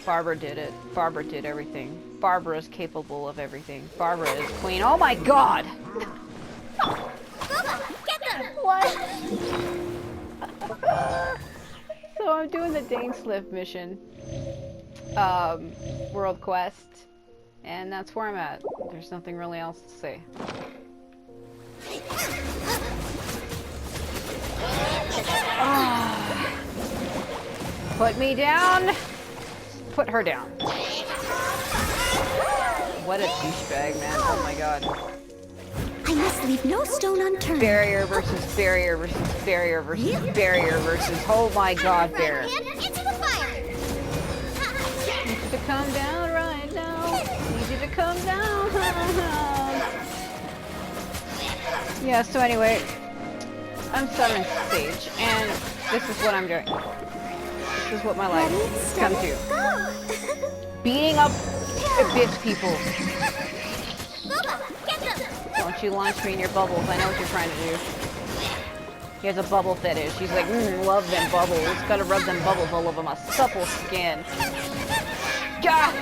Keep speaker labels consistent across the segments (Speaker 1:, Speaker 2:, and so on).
Speaker 1: Barbara did it. Barbara did everything. Barbara is capable of everything. Barbara is queen. Oh my god! What? So I'm doing the Dainsliff mission. World quest. And that's where I'm at. There's nothing really else to say. Put me down. Put her down. What a douchebag, man. Oh my god.
Speaker 2: I must leave no stone unturned.
Speaker 1: Barrier versus barrier versus barrier versus barrier versus... Oh my god, bear.
Speaker 2: Into the fire.
Speaker 1: Need you to come down right now. Need you to come down. Yeah, so anyway, I'm 7th stage, and this is what I'm doing. This is what my life has come to. Beating up bitch people. Don't you launch me in your bubbles. I know what you're trying to do. He has a bubble fetish. He's like, love them bubbles. Gotta rub them bubbles all over my supple skin. Gah!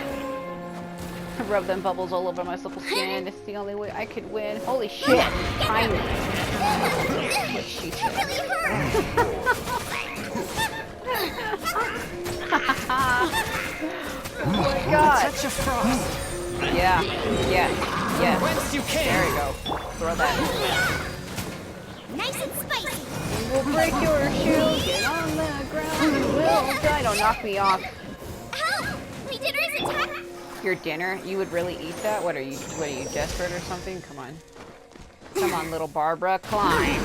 Speaker 1: Rub them bubbles all over my supple skin. It's the only way I could win. Holy shit! Tiny. What she said. Oh my god!
Speaker 3: Touch of frost.
Speaker 1: Yeah.
Speaker 3: Whence you came.
Speaker 1: There we go. Throw that.
Speaker 2: Nice and spicy.
Speaker 1: We'll break your shield. Get on the ground and we'll die. Don't knock me off.
Speaker 2: Help! My dinner is attacked.
Speaker 1: Your dinner? You would really eat that? What are you desperate or something? Come on. Come on, little Barbara. Climb.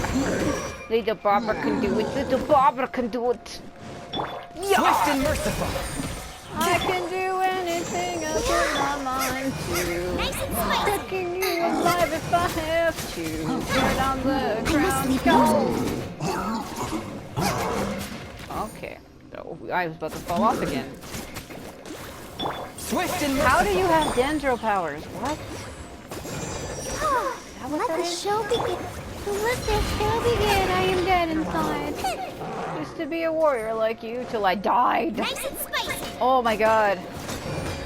Speaker 1: Little Barbara can do it. Little Barbara can do it. Yeah.
Speaker 3: Swift and merciful.
Speaker 1: I can do anything I put my mind to.
Speaker 2: Nice and spicy.
Speaker 1: Taking you alive if I have to. Get on the ground. Go. Okay. Oh, I was about to fall off again.
Speaker 3: Swift and merciful.
Speaker 1: How do you have dendro powers? What?
Speaker 2: Let the show begin.
Speaker 1: Let the show begin. I am dead inside. Used to be a warrior like you till I died.
Speaker 2: Nice and spicy.
Speaker 1: Oh my god.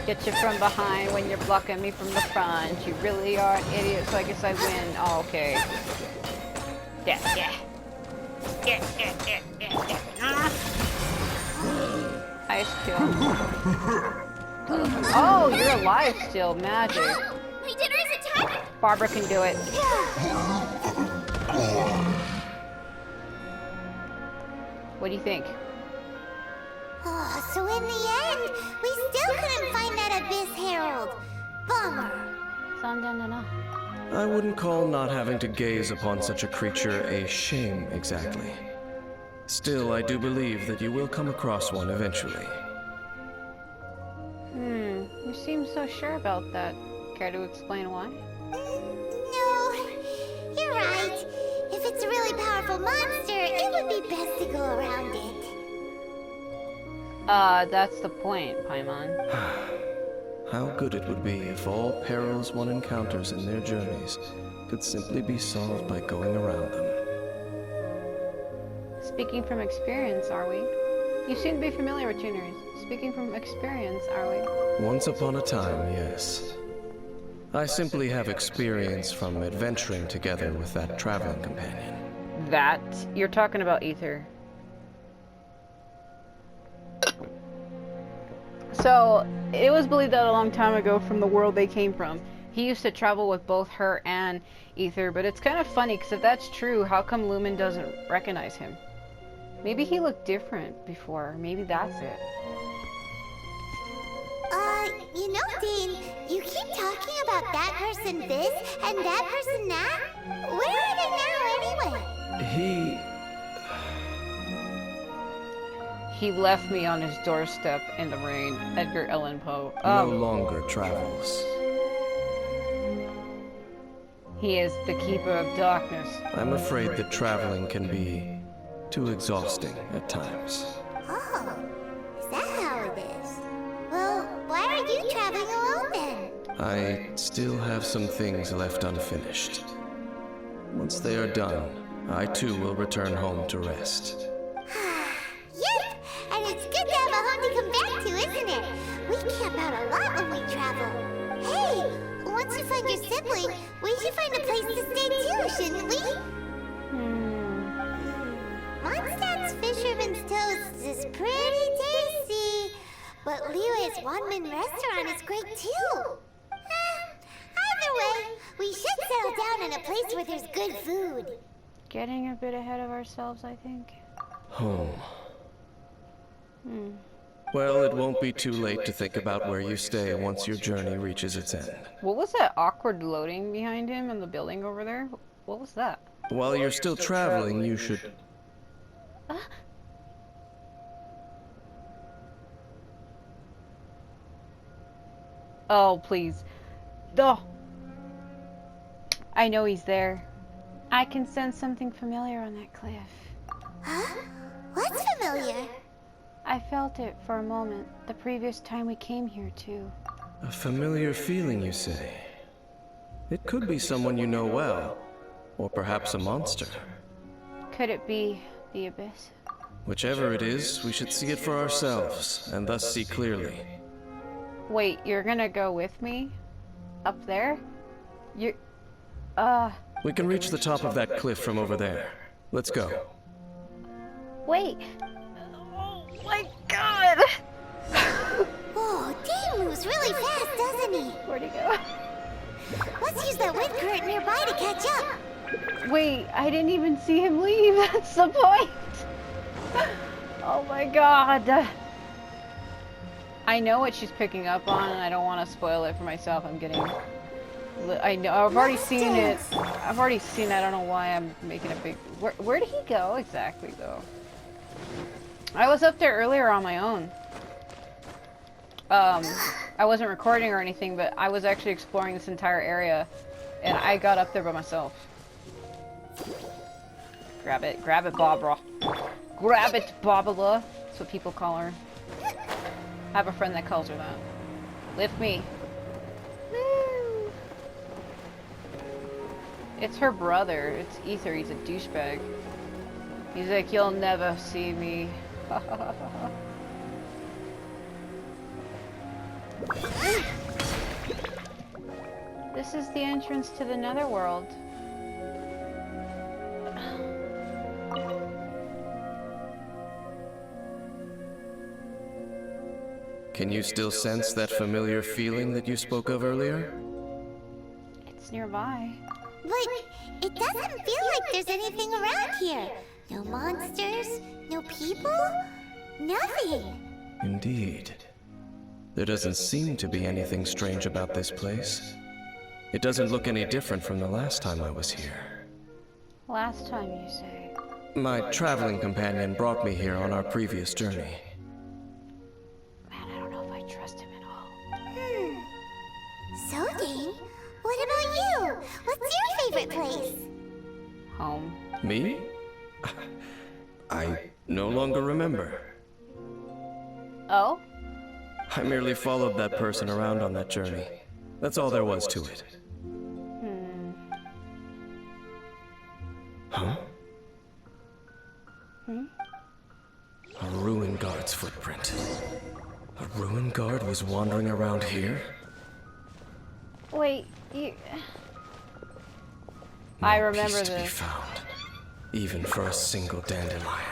Speaker 1: Get you from behind when you're blocking me from the front. You really are an idiot, so I guess I win. Oh, okay. Yeah. Ice kill. Oh, you're alive still. Magic.
Speaker 2: My dinner is attacked.
Speaker 1: Barbara can do it. What do you think?
Speaker 2: Oh, so in the end, we still couldn't find that Abyss Herald. Bummer.
Speaker 4: I wouldn't call not having to gaze upon such a creature a shame exactly. Still, I do believe that you will come across one eventually.
Speaker 1: You seem so sure about that. Care to explain why?
Speaker 2: No, you're right. If it's a really powerful monster, it would be best to go around it.
Speaker 1: That's the point, Paimon.
Speaker 4: How good it would be if all perils one encounters in their journeys could simply be solved by going around them.
Speaker 1: Speaking from experience, are we? You seem to be familiar with tuners. Speaking from experience, are we?
Speaker 4: Once upon a time, yes. I simply have experience from adventuring together with that traveling companion.
Speaker 1: That? You're talking about Ether. So, it was believed that a long time ago from the world they came from. He used to travel with both her and Ether, but it's kind of funny, because if that's true, how come Lumen doesn't recognize him? Maybe he looked different before. Maybe that's it.
Speaker 2: You know, Dean, you keep talking about that person this and that person that. Where are they now, anyway?
Speaker 1: He left me on his doorstep in the rain. Edgar Allan Poe.
Speaker 4: No longer travels.
Speaker 1: He is the keeper of darkness.
Speaker 4: I'm afraid that traveling can be too exhausting at times.
Speaker 2: Oh, is that how it is? Well, why are you traveling alone then?
Speaker 4: I still have some things left unfinished. Once they are done, I too will return home to rest.
Speaker 2: Yep, and it's good to have a home to come back to, isn't it? We camp out a lot when we travel. Hey, once you find your sibling, we should find a place to stay too, shouldn't we? Mondstadt's Fisherman's Toast is pretty tasty, but Liyue's one-man restaurant is great too. Either way, we should settle down in a place where there's good food.
Speaker 1: Getting a bit ahead of ourselves, I think.
Speaker 4: Home. Well, it won't be too late to think about where you stay once your journey reaches its end.
Speaker 1: What was that awkward loading behind him in the building over there? What was that?
Speaker 4: While you're still traveling, you should...
Speaker 1: Oh, please. Oh. I know he's there. I can sense something familiar on that cliff.
Speaker 2: Huh? What's familiar?
Speaker 1: I felt it for a moment, the previous time we came here, too.
Speaker 4: A familiar feeling, you say? It could be someone you know well, or perhaps a monster.
Speaker 1: Could it be the Abyss?
Speaker 4: Whichever it is, we should see it for ourselves, and thus see clearly.
Speaker 1: Wait, you're gonna go with me? Up there? You...
Speaker 4: We can reach the top of that cliff from over there. Let's go.
Speaker 1: Wait! Oh my god!
Speaker 2: Whoa, Dane moves really fast, doesn't he?
Speaker 1: Where'd he go?
Speaker 2: Let's use that wind current nearby to catch up.
Speaker 1: Wait, I didn't even see him leave. That's the point. Oh my god. I know what she's picking up on, and I don't want to spoil it for myself. I'm getting... I know. I've already seen it. I don't know why I'm making a big... Where did he go exactly, though? I was up there earlier on my own. I wasn't recording or anything, but I was actually exploring this entire area, and I got up there by myself. Grab it, Barbara. Grab it, Barbara. That's what people call her. I have a friend that calls her that. Lift me. Woo. It's her brother. It's Ether. He's a douchebag. He's like, you'll never see me. This is the entrance to the netherworld.
Speaker 4: Can you still sense that familiar feeling that you spoke of earlier?
Speaker 1: It's nearby.
Speaker 2: But it doesn't feel like there's anything around here. No monsters, no people, nothing.
Speaker 4: Indeed. There doesn't seem to be anything strange about this place. It doesn't look any different from the last time I was here.
Speaker 1: Last time, you say?
Speaker 4: My traveling companion brought me here on our previous journey.
Speaker 1: Man, I don't know if I trust him at all.
Speaker 2: So, Dane, what about you? What's your favorite place?
Speaker 1: Home.
Speaker 4: Me? I no longer remember.
Speaker 1: Oh?
Speaker 4: I merely followed that person around on that journey. That's all there was to it. Huh? A ruin guard's footprint. A ruin guard was wandering around here?
Speaker 1: Wait, you...
Speaker 4: No
Speaker 1: I remember
Speaker 4: peace to be
Speaker 1: this.
Speaker 4: found, even for a single dandelion.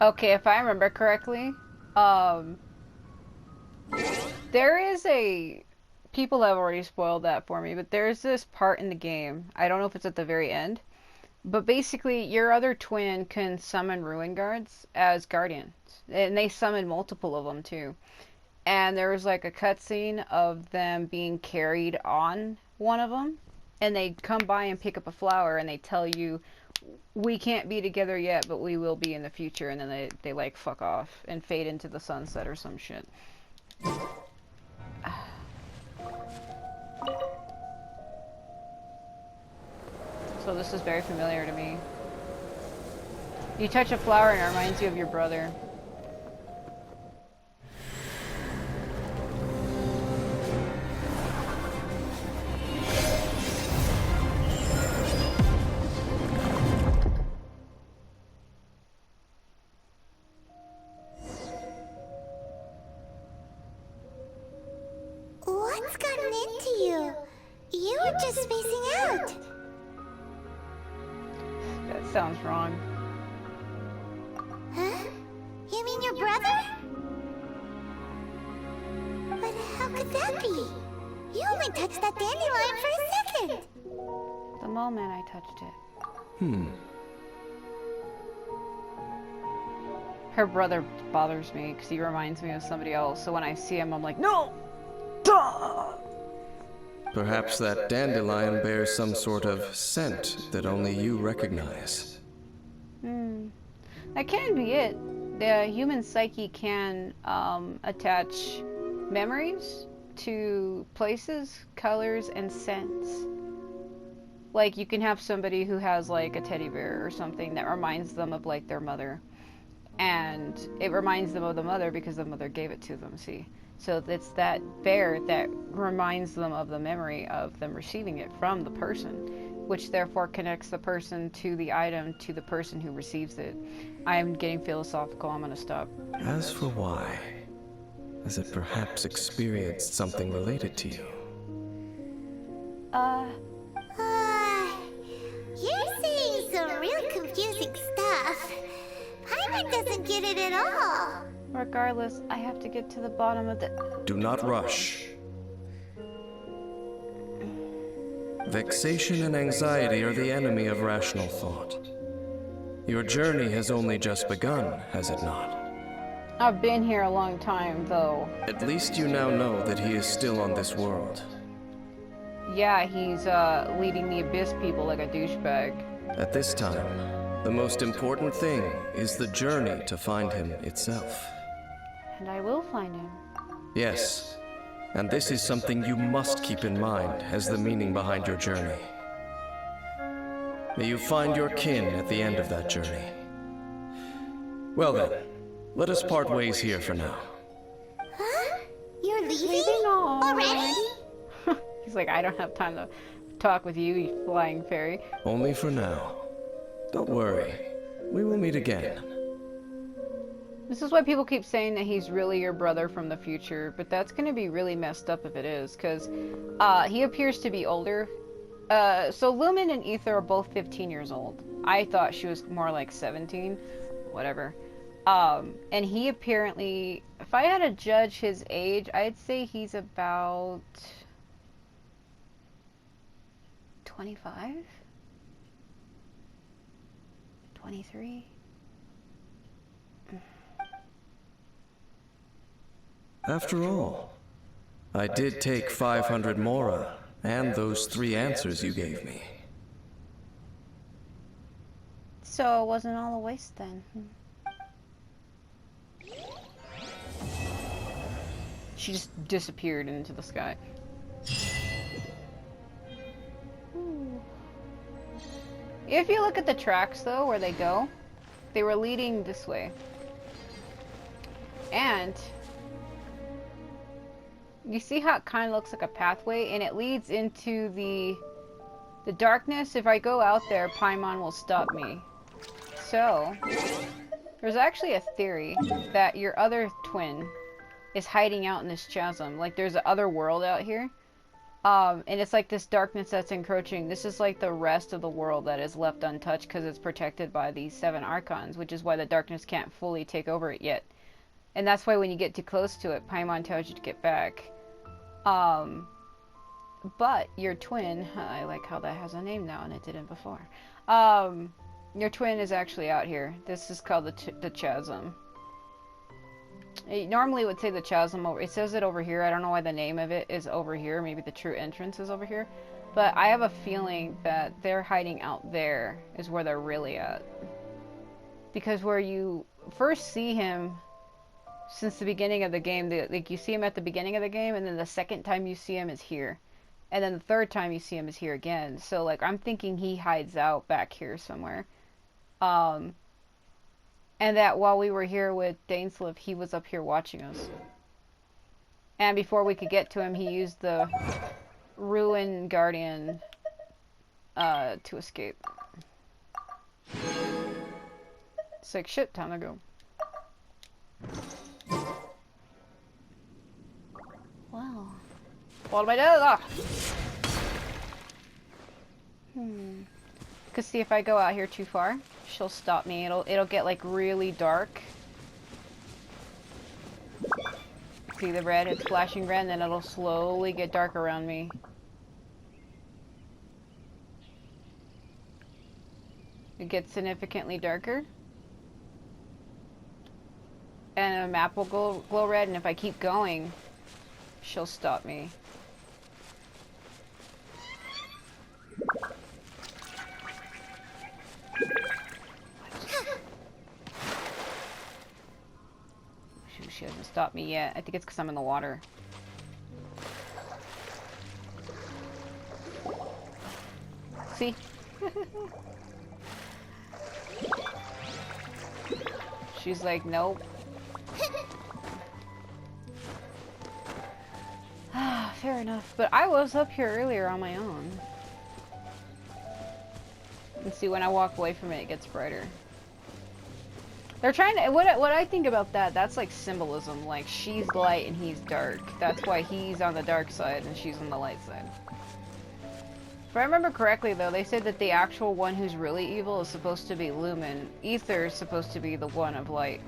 Speaker 1: Okay, if I remember correctly, there is a... People have already spoiled that for me, but there's this part in the game, I don't know if it's at the very end, but basically your other twin can summon ruin guards as guardians, and they summon multiple of them too. And there was like a cutscene of them being carried on one of them, and they come by and pick up a flower, and they tell you, we can't be together yet, but we will be in the future, and then they like fuck off and fade into the sunset or some shit. So this is very familiar to me. You touch a flower and it reminds you of your brother.
Speaker 2: What's gotten into you? You were just spacing out.
Speaker 1: That sounds wrong.
Speaker 2: Huh? You mean your brother? But how could that be? You only touched that dandelion for a second.
Speaker 1: The moment I touched it. Her brother bothers me because he reminds me of somebody else. So when I see him, I'm like, no! Duh!
Speaker 4: Perhaps that dandelion bears some sort of scent that only you recognize.
Speaker 1: That can be it. The human psyche can attach memories to places, colors, and scents. Like, you can have somebody who has, like, a teddy bear or something that reminds them of, like, their mother. And it reminds them of the mother because the mother gave it to them, see? So it's that bear that reminds them of the memory of them receiving it from the person, which therefore connects the person to the item to the person who receives it. I am getting philosophical. I'm gonna stop.
Speaker 4: As for why, has it perhaps experienced something related to you?
Speaker 2: You're saying some real confusing stuff. Paimon doesn't get it at all.
Speaker 1: Regardless, I have to get to the bottom of the...
Speaker 4: Do not rush. Vexation and anxiety are the enemy of rational thought. Your journey has only just begun, has it not?
Speaker 1: I've been here a long time, though.
Speaker 4: At least you now know that he is still on this world.
Speaker 1: Yeah, he's leading the Abyss people like a douchebag.
Speaker 4: At this time, the most important thing is the journey to find him itself.
Speaker 1: And I will find him.
Speaker 4: Yes, and this is something you must keep in mind as the meaning behind your journey. May you find your kin at the end of that journey. Well then, let us part ways here for now.
Speaker 2: Huh? You're leaving? Already?
Speaker 1: He's like, I don't have time to talk with you, you flying fairy.
Speaker 4: Only for now. Don't worry, we will meet again.
Speaker 1: This is why people keep saying that he's really your brother from the future, but that's going to be really messed up if it is, because he appears to be older. So Lumen and Ether are both 15 years old. I thought she was more like 17, whatever. And he apparently, if I had to judge his age, I'd say he's about 25? 23?
Speaker 4: After all, I did take 500 Mora and those 3 answers you gave me.
Speaker 1: So it wasn't all a waste then. She just disappeared into the sky. If you look at the tracks though, where they go, they were leading this way. And you see how it kind of looks like a pathway, and it leads into the darkness. If I go out there, Paimon will stop me. So, there's actually a theory that your other twin is hiding out in this chasm. Like, there's another world out here. And it's like this darkness that's encroaching. This is like the rest of the world that is left untouched because it's protected by these 7 archons, which is why the darkness can't fully take over it yet. And that's why when you get too close to it, Paimon tells you to get back. But your twin, I like how that has a name now and it didn't before. Your twin is actually out here. This is called the chasm. It normally would say the chasm over. It says it over here. I don't know why the name of it is over here. Maybe the true entrance is over here. But I have a feeling that they're hiding out there is where they're really at. Because where you first see him since the beginning of the game, like you see him at the beginning of the game, and then the second time you see him is here. And then the third time you see him is here again. So like I'm thinking he hides out back here somewhere. And that while we were here with Dainsleif, he was up here watching us. And before we could get to him, he used the Ruin Guardian to escape. It's like, shit, time to go. Wow. What am I doing? Ah. Cause see, if I go out here too far, she'll stop me. It'll get like really dark. See the red? It's flashing red, and then it'll slowly get dark around me. It gets significantly darker. And the map will glow red, and if I keep going, she'll stop me. She hasn't stopped me yet. I think it's because I'm in the water. See? She's like, nope. Fair enough. But I was up here earlier on my own. And see, when I walk away from it, it gets brighter. They're trying to, what I think about that, that's like symbolism. Like, she's light and he's dark. That's why he's on the dark side and she's on the light side. If I remember correctly, though, they said that the actual one who's really evil is supposed to be Lumen. Aether is supposed to be the one of light.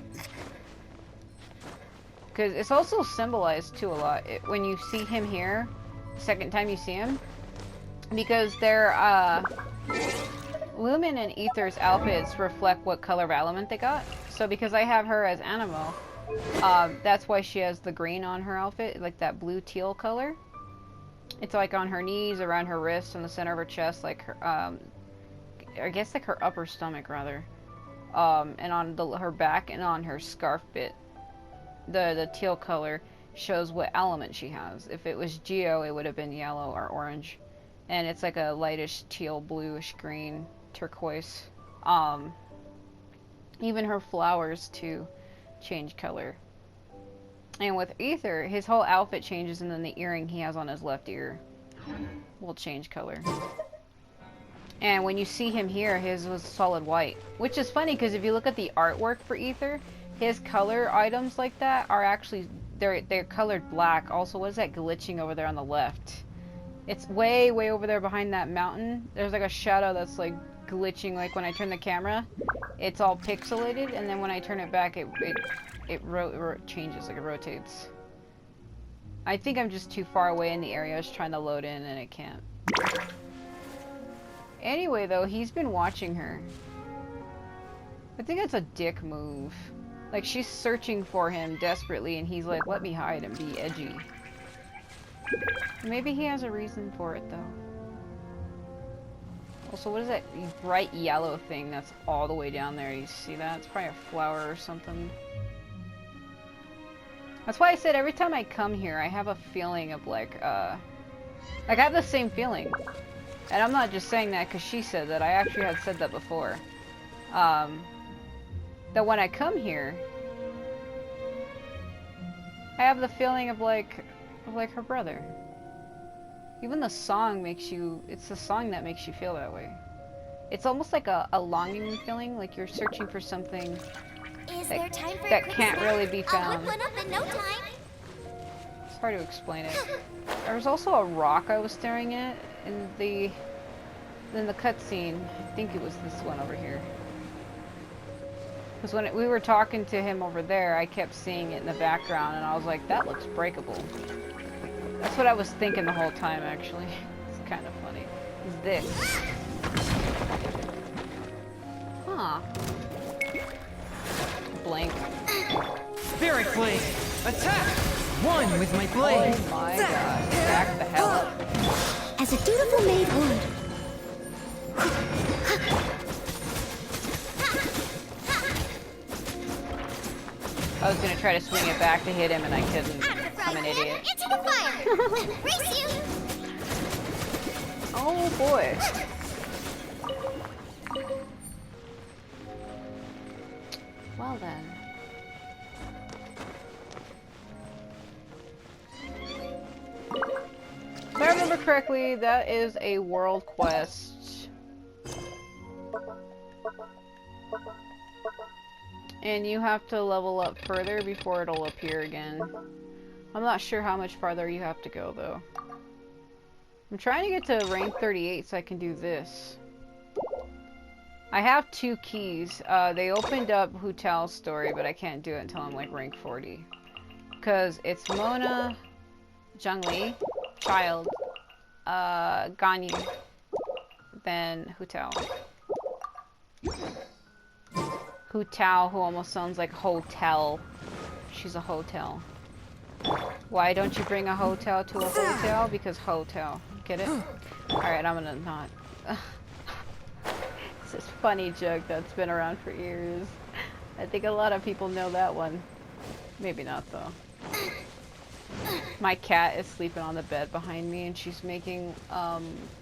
Speaker 1: Because it's also symbolized, too, a lot. When you see him here, the second time you see him, because they're, Lumen and Aether's outfits reflect what color of element they got. So because I have her as Animo, that's why she has the green on her outfit, like that blue teal color. It's like on her knees, around her wrists, on the center of her chest, like her, I guess like her upper stomach rather, and on her back and on her scarf bit. The teal color shows what element she has. If it was Geo, it would have been yellow or orange, and it's like a lightish teal, bluish green, turquoise. Even her flowers too change color. And with Aether, his whole outfit changes, and then the earring he has on his left ear will change color. And when you see him here, his was solid white. Which is funny, because if you look at the artwork for Aether, his color items like that are actually, they're colored black. Also, what is that glitching over there on the left? It's way over there behind that mountain. There's like a shadow that's like glitching, like when I turn the camera. It's all pixelated, and then when I turn it back, it changes, like it rotates. I think I'm just too far away in the area. I was trying to load in and it can't. Anyway, though, he's been watching her. I think that's a dick move. Like, she's searching for him desperately, and he's like, let me hide and be edgy. Maybe he has a reason for it, though. Also, what is that bright yellow thing that's all the way down there? You see that? It's probably a flower or something. That's why I said every time I come here, I have a feeling of like I have the same feeling. And I'm not just saying that because she said that. I actually had said that before. That when I come here, I have the feeling of like her brother. Even the song makes you, it's the song that makes you feel that way. It's almost like a longing feeling, like you're searching for something that can't really be found.
Speaker 2: I'll whip one up in no time.
Speaker 1: It's hard to explain it. There was also a rock I was staring at in the cutscene. I think it was this one over here. Because when we were talking to him over there, I kept seeing it in the background, and I was like, that looks breakable. That's what I was thinking the whole time, actually. It's kind of funny. Is this? Huh. Blank.
Speaker 3: Spirit Blade! Attack! One with my blade!
Speaker 1: Oh my god. Back the hell up.
Speaker 2: As a dutiful maid would.
Speaker 1: I was gonna try to swing it back to hit him, and I couldn't. I'm an idiot.
Speaker 2: Into the fire! Race you!
Speaker 1: Oh boy. Well then. If I remember correctly, that is a world quest. And you have to level up further before it'll appear again. I'm not sure how much farther you have to go, though. I'm trying to get to rank 38 so I can do this. I have 2 keys. They opened up Hutel's story, but I can't do it until I'm like rank 40. Because it's Mona, Zhongli, Child, Ganyu, then Hutel. Hutel, who almost sounds like hotel. She's a hotel. Why don't you bring a hotel to a hotel? Because hotel. Get it? Alright, I'm gonna not. It's this funny joke that's been around for years. I think a lot of people know that one. Maybe not though. My cat is sleeping on the bed behind me and she's making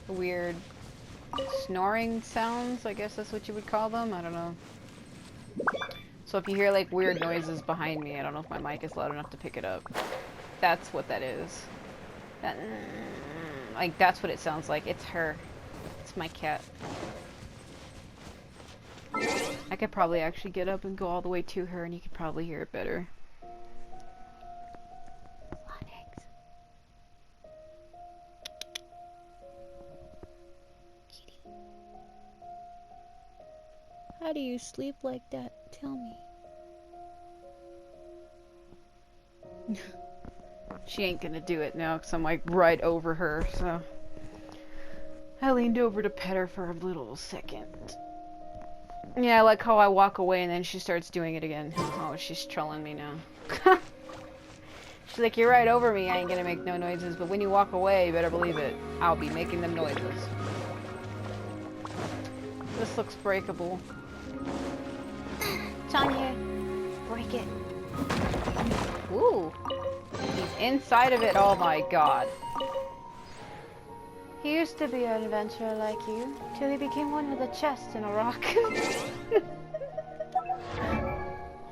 Speaker 1: weird snoring sounds. I guess that's what you would call them. I don't know. So if you hear like weird noises behind me, I don't know if my mic is loud enough to pick it up. That's what that is. That, like that's what it sounds like. It's her. It's my cat. I could probably actually get up and go all the way to her and you could probably hear it better. How do you sleep like that? Tell me. She ain't gonna do it now because I'm like right over her, so I leaned over to pet her for a little second. Yeah, I like how I walk away and then she starts doing it again. Oh, she's trolling me now. She's like, you're right over me, I ain't gonna make no noises, but when you walk away, you better believe it, I'll be making them noises. This looks breakable. Tanya, break it. Ooh. He's inside of it. Oh my god. He used to be an adventurer like you, till he became one with a chest in a rock.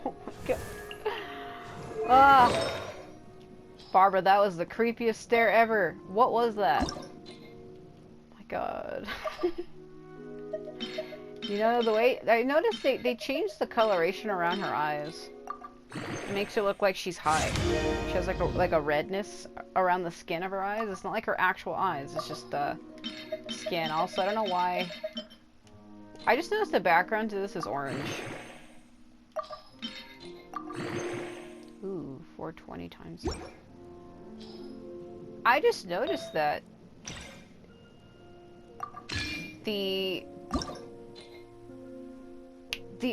Speaker 1: Oh my god. Ah. Barbara, that was the creepiest stare ever. What was that? Oh my god. You know, the way I noticed they changed the coloration around her eyes. It makes her look like she's high. She has like a redness around the skin of her eyes. It's not like her actual eyes, it's just skin. Also, I don't know why. I just noticed the background to this is orange. Ooh, 420 times. I just noticed that the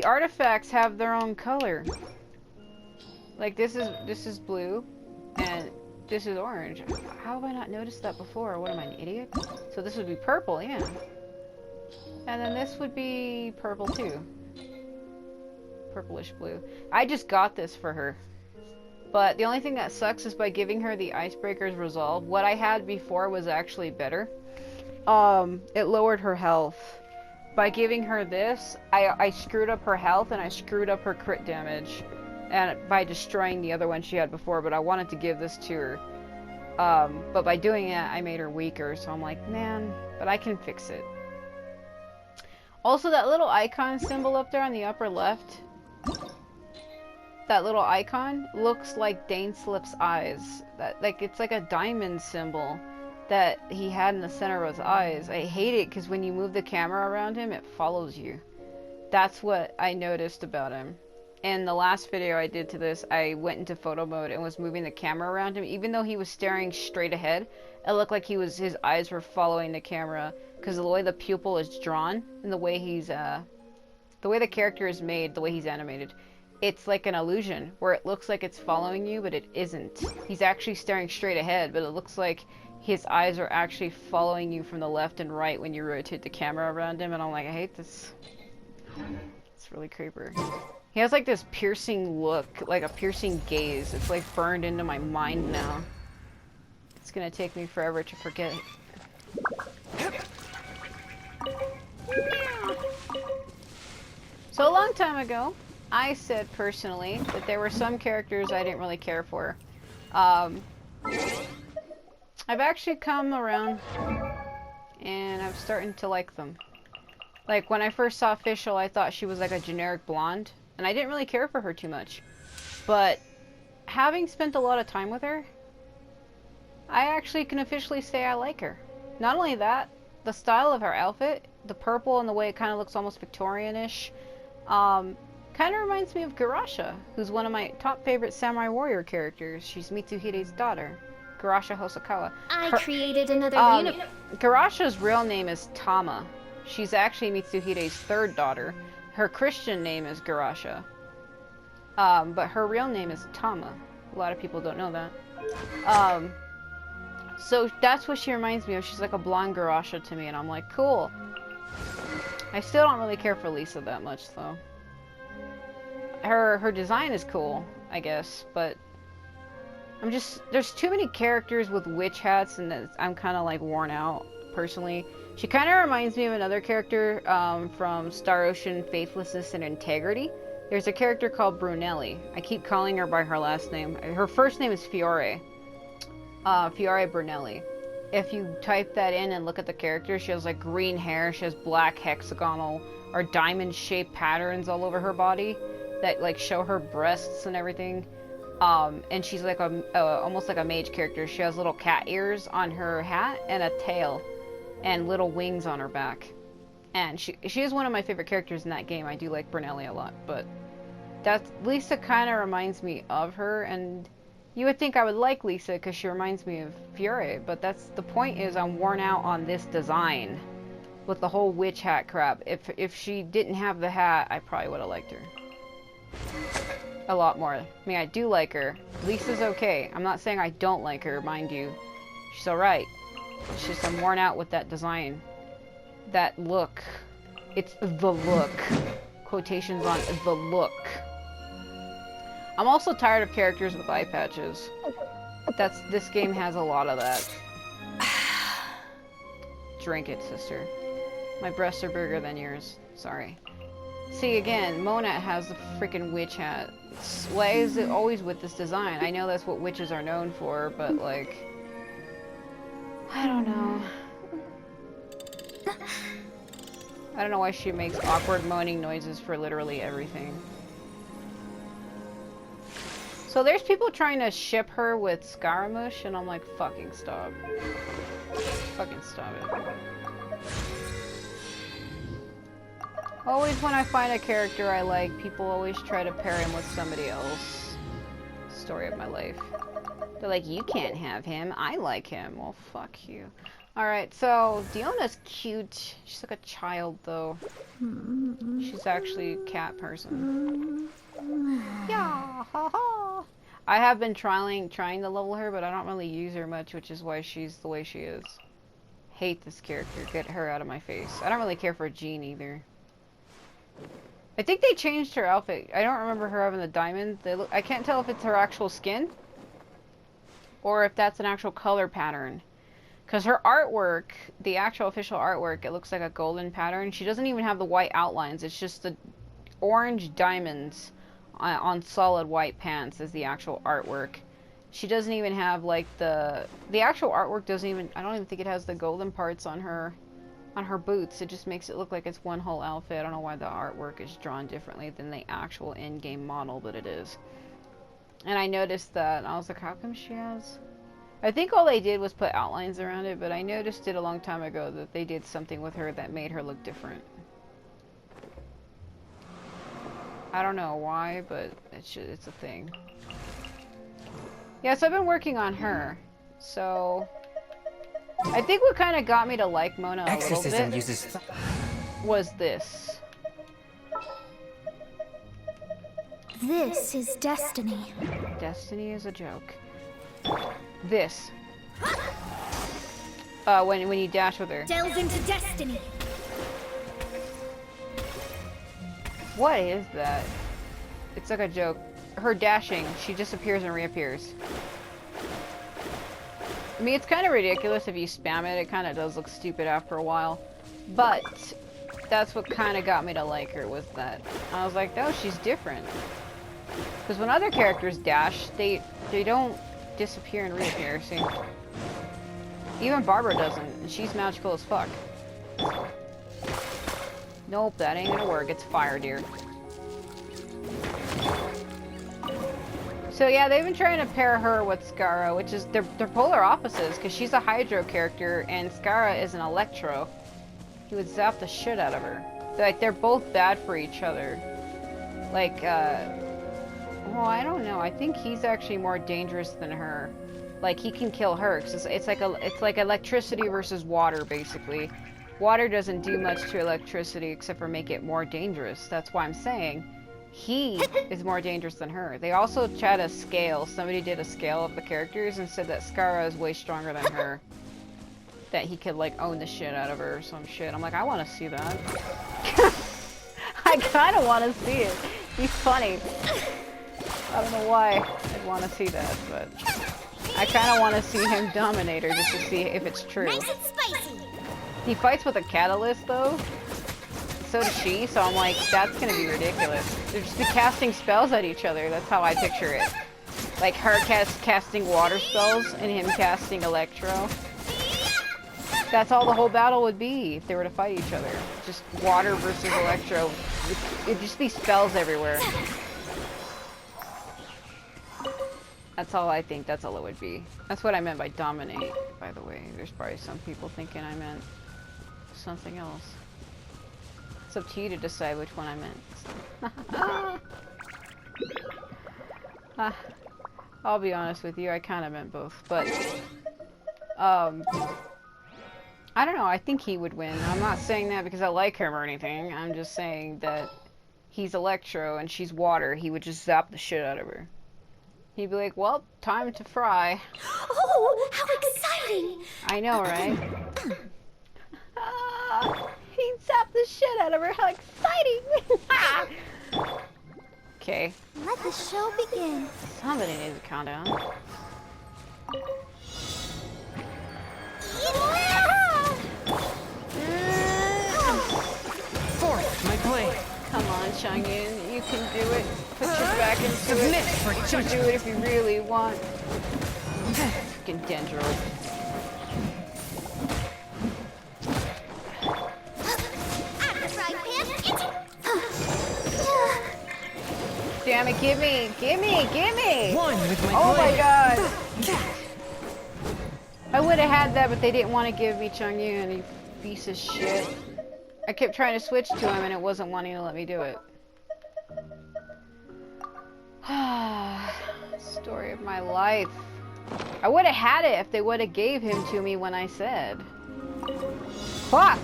Speaker 1: artifacts have their own color. Like this is blue and this is orange. How have I not noticed that before? What am I, an idiot? So this would be purple, yeah. And then this would be purple too. Purplish blue. I just got this for her. But the only thing that sucks is by giving her the Icebreaker's Resolve. What I had before was actually better. It lowered her health. By giving her this, I screwed up her health and I screwed up her crit damage. And by destroying the other one she had before, but I wanted to give this to her. But by doing it, I made her weaker, so I'm like, man, but I can fix it. Also, that little icon symbol up there on the upper left, that little icon looks like Dane Slip's eyes. It's like a diamond symbol that he had in the center of his eyes. I hate it because when you move the camera around him, it follows you. That's what I noticed about him. In the last video I did to this, I went into photo mode and was moving the camera around him. Even though he was staring straight ahead, it looked like his eyes were following the camera because of the way the pupil is drawn and the way the way the character is made, the way he's animated. It's like an illusion where it looks like it's following you, but it isn't. He's actually staring straight ahead, but it looks like his eyes are actually following you from the left and right when you rotate the camera around him, and I'm like, I hate this. It's really creepy. He has like this piercing look, like a piercing gaze. It's like burned into my mind now. It's gonna take me forever to forget. So a long time ago, I said personally that there were some characters I didn't really care for. I've actually come around and I'm starting to like them. Like when I first saw Fischl, I thought she was like a generic blonde. And I didn't really care for her too much. But having spent a lot of time with her, I actually can officially say I like her. Not only that, the style of her outfit, the purple and the way it kind of looks almost Victorian-ish, kind of reminds me of Garasha, who's one of my top favorite samurai warrior characters. She's Mitsuhide's daughter, Garasha Hosokawa.
Speaker 5: I created another universe.
Speaker 1: Garasha's real name is Tama. She's actually Mitsuhide's third daughter. Her Christian name is Garasha. But her real name is Tama. A lot of people don't know that. So that's what she reminds me of. She's like a blonde Garasha to me, and I'm like, cool. I still don't really care for Lisa that much, though. Her design is cool, I guess, but there's too many characters with witch hats, and I'm kind of like worn out, personally. She kind of reminds me of another character from Star Ocean Faithlessness and Integrity. There's a character called Brunelli. I keep calling her by her last name. Her first name is Fiore. Fiore Brunelli. If you type that in and look at the character, she has like green hair, she has black hexagonal or diamond-shaped patterns all over her body that like show her breasts and everything. And she's like almost like a mage character. She has little cat ears on her hat and a tail and little wings on her back. And she is one of my favorite characters in that game. I do like Brunelli a lot, but Lisa kind of reminds me of her, and you would think I would like Lisa because she reminds me of Fiore, but the point is I'm worn out on this design with the whole witch hat crap. If she didn't have the hat, I probably would have liked her a lot more. I mean, I do like her. Lisa's okay. I'm not saying I don't like her, mind you. She's alright. It's just I'm worn out with that design. That look. It's the look. Quotations on the look. I'm also tired of characters with eye patches. This game has a lot of that. Drink it, sister. My breasts are bigger than yours. Sorry. See, again, Mona has the freaking witch hat. Why is it always with this design? I know that's what witches are known for, but like... I don't know. I don't know why she makes awkward moaning noises for literally everything. So there's people trying to ship her with Scaramouche, and I'm like, fucking stop. Fucking stop it. Always when I find a character I like, people always try to pair him with somebody else. Story of my life. They're like, you can't have him, I like him. Well, fuck you. Alright, so Diona's cute. She's like a child, though. She's actually a cat person. Yeah, ha ha. I have been trying to level her, but I don't really use her much, which is why she's the way she is. Hate this character. Get her out of my face. I don't really care for Jean either. I think they changed her outfit. I don't remember her having the diamond. I can't tell if it's her actual skin or if that's an actual color pattern. Because her artwork, the actual official artwork, it looks like a golden pattern. She doesn't even have the white outlines. It's just the orange diamonds on solid white pants is the actual artwork. She doesn't even have like the actual artwork doesn't even, I don't even think it has the golden parts on her boots. It just makes it look like it's one whole outfit. I don't know why the artwork is drawn differently than the actual in-game model, but it is. And I noticed that, and I was like, how come she has... I think all they did was put outlines around it, but I noticed it a long time ago that they did something with her that made her look different. I don't know why, but it's a thing. Yeah, so I've been working on her. So I think what kind of got me to like Mona a little bit was this.
Speaker 5: This is destiny.
Speaker 1: Destiny is a joke. This. When you dash with her.
Speaker 5: Delve into destiny.
Speaker 1: What is that? It's like a joke. Her dashing, she disappears and reappears. I mean, it's kind of ridiculous if you spam it. It kind of does look stupid after a while. But that's what kind of got me to like her, was that. I was like, oh, she's different. Because when other characters dash, they don't disappear and reappear, see? Even Barbara doesn't, and she's magical as fuck. Nope, that ain't gonna work. It's fire, dear. So yeah, they've been trying to pair her with Skara, which is they're polar opposites because she's a Hydro character and Skara is an Electro. He would zap the shit out of her. They're both bad for each other. Like, well, I don't know. I think he's actually more dangerous than her. Like, he can kill her. 'Cause it's like electricity versus water, basically. Water doesn't do much to electricity except for make it more dangerous. That's why I'm saying he is more dangerous than her. They also had a scale. Somebody did a scale of the characters and said that Skara is way stronger than her. That he could, like, own the shit out of her or some shit. I'm like, I want to see that. I kind of want to see it. He's funny. I don't know why I'd want to see that, but I kind of want to see him dominate her just to see if it's true.
Speaker 2: Nice and spicy.
Speaker 1: He fights with a catalyst, though. So does she, so I'm like, that's gonna be ridiculous. They're just be casting spells at each other. That's how I picture it. Like her casting water spells and him casting electro. That's all the whole battle would be if they were to fight each other. Just water versus electro. It'd just be spells everywhere. That's all I think. That's all it would be. That's what I meant by dominate, by the way. There's probably some people thinking I meant something else. It's up to you to decide which one I meant. I'll be honest with you, I kind of meant both, but I don't know, I think he would win. I'm not saying that because I like him or anything. I'm just saying that he's electro and she's water. He would just zap the shit out of her. He'd be like, well, time to fry.
Speaker 2: Oh, how exciting!
Speaker 1: I know, right? He zapped the shit out of her. How exciting! Okay.
Speaker 2: Let the show begin.
Speaker 1: Somebody needs to calm down.
Speaker 3: Forth, my blade.
Speaker 1: Come on, Chang'e, you can do it. Put your back into
Speaker 3: Submit
Speaker 1: it.
Speaker 3: for
Speaker 1: You can
Speaker 3: judgment.
Speaker 1: do it if you really want. Fucking Dendro. Damn it, gimme! Gimme! Gimme!
Speaker 3: One with my
Speaker 1: Oh my
Speaker 3: blade.
Speaker 1: god! I would have had that, but they didn't want to give me Chang'e, you piece of shit. I kept trying to switch to him and it wasn't wanting to let me do it. Story of my life. I would have had it if they would have gave him to me when I said. Fuck!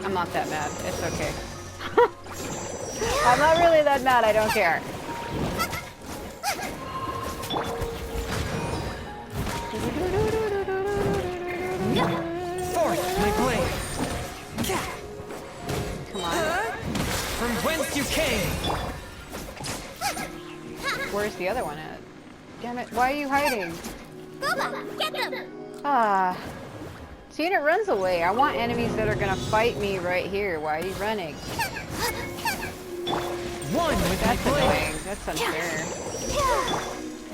Speaker 1: I'm not that mad. It's okay. I'm not really that mad. I don't care.
Speaker 3: Forth, my blade.
Speaker 1: Come on.
Speaker 3: From whence you came.
Speaker 1: Where's the other one at? Damn it. Why are you hiding?
Speaker 2: Booba, get them!
Speaker 1: Ah. See, and it runs away. I want enemies that are gonna fight me right here. Why are you running?
Speaker 3: One with my
Speaker 1: That's
Speaker 3: blade.
Speaker 1: annoying. That's unfair.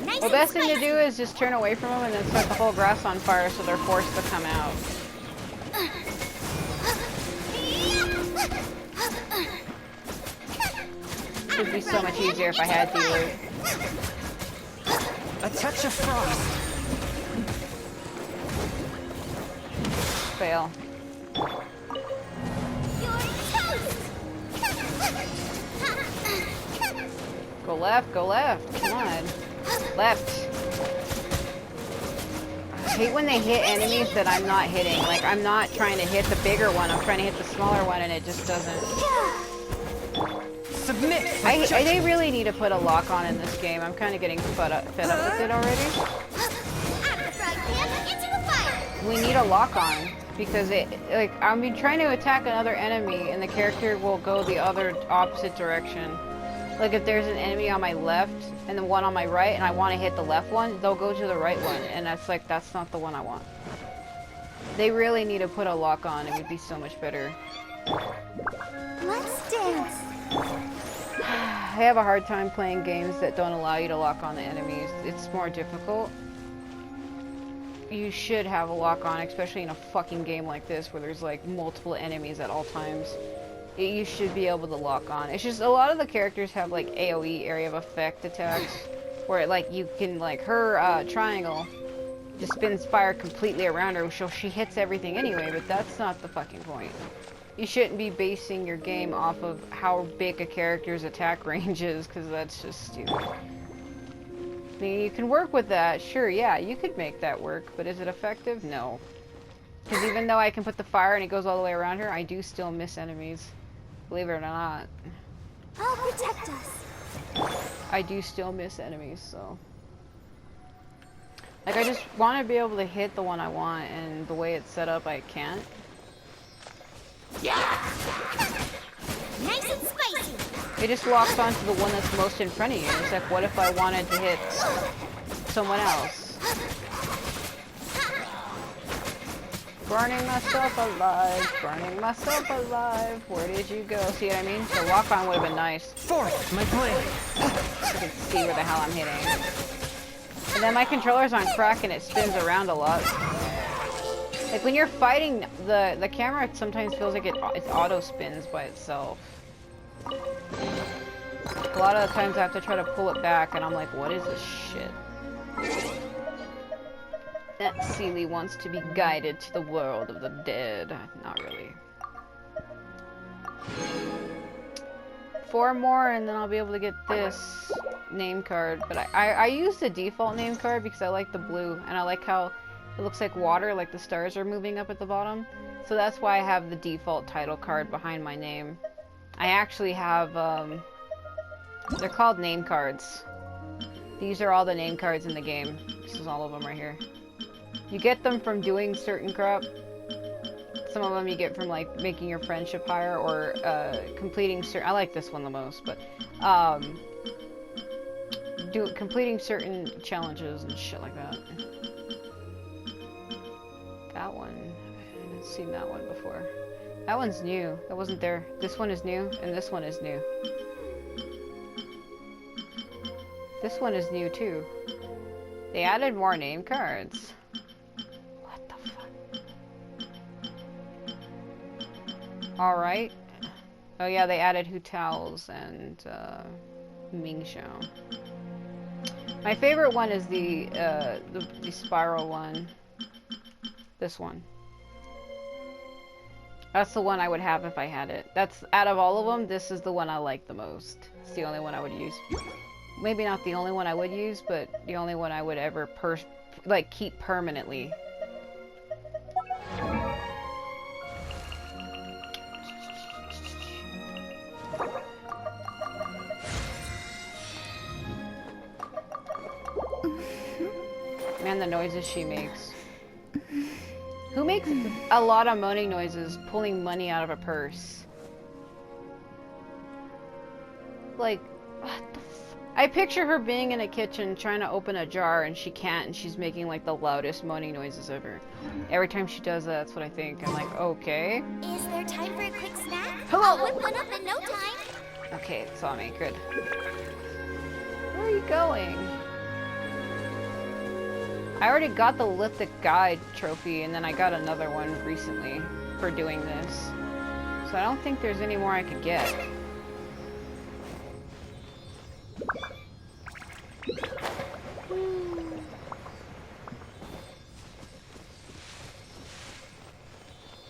Speaker 2: Nice
Speaker 1: The best thing to do is just turn away from them and then set the whole grass on fire so they're forced to come out. It would be so much easier if I had to.
Speaker 3: A touch of frost.
Speaker 1: Fail. Go left, go left. Come on. Left. I hate when they hit enemies that I'm not hitting. Like, I'm not trying to hit the bigger one. I'm trying to hit the smaller one and it just doesn't.
Speaker 3: Submit for
Speaker 1: They
Speaker 3: judgment.
Speaker 1: really need to put a lock on in this game. I'm kind of getting fed up with it already. We need a lock on because I've been trying to attack another enemy and the character will go the other opposite direction. Like if there's an enemy on my left and the one on my right and I want to hit the left one, they'll go to the right one and that's not the one I want. They really need to put a lock on. It would be so much better.
Speaker 2: Let's dance.
Speaker 1: I have a hard time playing games that don't allow you to lock on the enemies. It's more difficult. You should have a lock on, especially in a fucking game like this where there's like multiple enemies at all times. You should be able to lock on. It's just a lot of the characters have like AoE area of effect attacks where like you can like her triangle just spins fire completely around her, so she hits everything anyway. But that's not the fucking point. You shouldn't be basing your game off of how big a character's attack range is, because that's just stupid. I mean, you can work with that, sure, yeah, you could make that work, but is it effective? No. Because even though I can put the fire and it goes all the way around her, I do still miss enemies. Believe it or not.
Speaker 2: I'll protect us.
Speaker 1: I do still miss enemies, so. Like, I just want to be able to hit the one I want, and the way it's set up, I can't.
Speaker 2: Yeah! Nice and spicy!
Speaker 1: It just locks onto the one that's most in front of you. It's like, what if I wanted to hit someone else? Burning myself alive, burning myself alive. Where did you go? See what I mean? The lock on would have been nice.
Speaker 3: Fourth, my plan.
Speaker 1: I can see where the hell I'm hitting. And then my controller's on crack and it spins around a lot. Like when you're fighting, the camera sometimes feels like it auto spins by itself. A lot of the times I have to try to pull it back and I'm like, what is this shit? That Seely wants to be guided to the world of the dead. Not really. 4 more and then I'll be able to get this name card. But I use the default name card because I like the blue and I like how it looks like water, like the stars are moving up at the bottom. So that's why I have the default title card behind my name. I actually have, they're called name cards. These are all the name cards in the game. This is all of them right here. You get them from doing certain crap. Some of them you get from like making your friendship higher or completing certain. I like this one the most, but completing certain challenges and shit like that. That one, I haven't seen that one before. That one's new. That wasn't there. This one is new, and this one is new. This one is new too. They added more name cards. What the fuck? Alright. Oh yeah, they added Hu Tao's and Ming Xiao. My favorite one is the spiral one. This one. That's the one I would have if I had it. That's, out of all of them, this is the one I like the most. It's the only one I would use. Maybe not the only one I would use, but the only one I would ever keep permanently. Man, the noises she makes. Who makes a lot of moaning noises pulling money out of a purse? Like, what the f— I picture her being in a kitchen trying to open a jar and she can't and she's making like the loudest moaning noises ever. Every time she does that, that's what I think. I'm like, okay.
Speaker 2: Is there time for a quick snack?
Speaker 1: Hello!
Speaker 2: I'll whip one up in no time.
Speaker 1: Okay, saw me. Good. Where are you going? I already got the Lithic Guide trophy, and then I got another one recently for doing this. So I don't think there's any more I could get.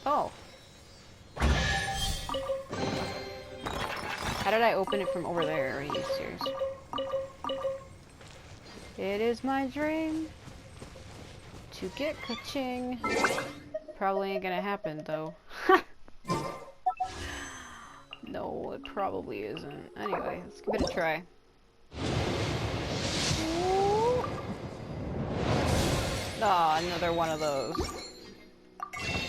Speaker 1: Oh. How did I open it from over there? Are you serious? It is my dream to get ka-ching. Probably ain't gonna happen though. No, it probably isn't. Anyway, let's give it a try. Ah, another one of those.